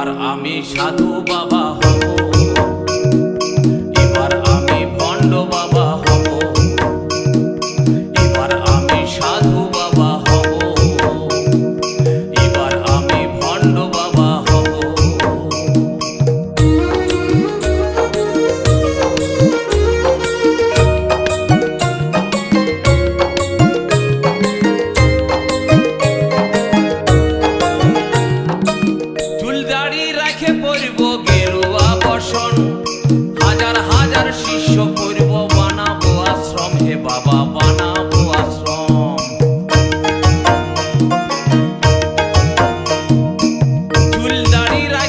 এবার আমি সাধু বাবা হব, এবার আমি ভণ্ড বাবা হব, এবার আমি সাধু বাবা হব, এবার আমি ভণ্ড বাবা হব। চুলদাড়ি রাখে পরিব গেরুয়া বসন, হাজার হাজার শিষ্য পরিব